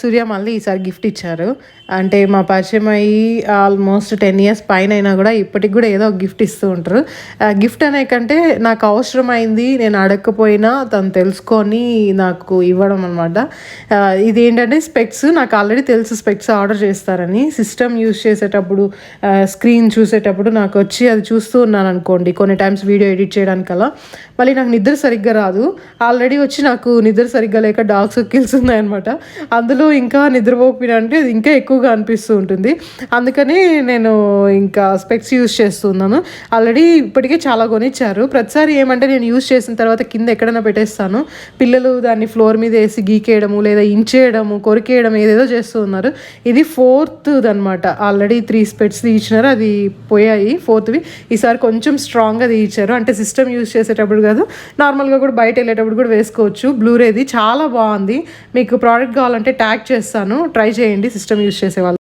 సూర్య మళ్ళీ ఈసారి గిఫ్ట్ ఇచ్చారు. అంటే మా పరిచయం అయ్యి ఆల్మోస్ట్ 10 years పైన అయినా కూడా ఇప్పటికి కూడా ఏదో ఒక గిఫ్ట్ ఇస్తూ ఉంటారు. గిఫ్ట్ అనే కంటే నాకు అవసరమైంది, నేను అడగకపోయినా తను తెలుసుకొని నాకు ఇవ్వడం అనమాట. ఇదేంటంటే స్పెక్స్. నాకు ఆల్రెడీ తెలుసు స్పెక్స్ ఆర్డర్ చేస్తారని. సిస్టమ్ యూజ్ చేసేటప్పుడు స్క్రీన్ చూసేటప్పుడు నాకు వచ్చి అది చూస్తూ ఉన్నాను అనుకోండి కొన్ని టైమ్స్ వీడియో ఎడిట్ చేయడానికల్లా, మళ్ళీ నాకు నిద్ర సరిగ్గా రాదు. ఆల్రెడీ వచ్చి నాకు నిద్ర సరిగ్గా లేక డార్క్ సర్కిల్స్ ఉన్నాయన్నమాట. అందులో ఇంకా నిద్రపోకపోయినా అంటే అది ఇంకా ఎక్కువగా అనిపిస్తూ ఉంటుంది. అందుకని నేను ఇంకా స్పెక్స్ యూజ్ చేస్తున్నాను. ఆల్రెడీ ఇప్పటికే చాలా కొనిచ్చారు. ప్రతిసారి ఏమంటే నేను యూజ్ చేసిన తర్వాత కింద ఎక్కడైనా పెట్టేస్తాను, పిల్లలు దాన్ని ఫ్లోర్ మీద వేసి గీకేయడము లేదా ఇంచేయడము కొరికేయడం ఏదేదో చేస్తూ ఉన్నారు. ఇది 4th అనమాట. ఆల్రెడీ 3 స్పెట్స్ తీయించినారు, అది పోయాయి. 4th ఈసారి కొంచెం స్ట్రాంగ్గా తీయించారు. అంటే సిస్టమ్ యూజ్ చేసేటప్పుడు కాదు, నార్మల్గా కూడా బయట వెళ్ళేటప్పుడు కూడా వేసుకోవచ్చు. బ్లూరేది చాలా బాగుంది. మీకు ప్రోడక్ట్ కావాలంటే ట్యాగ్ చేస్తాను, ట్రై చేయండి సిస్టమ్ యూజ్ చేసే వాళ్ళు.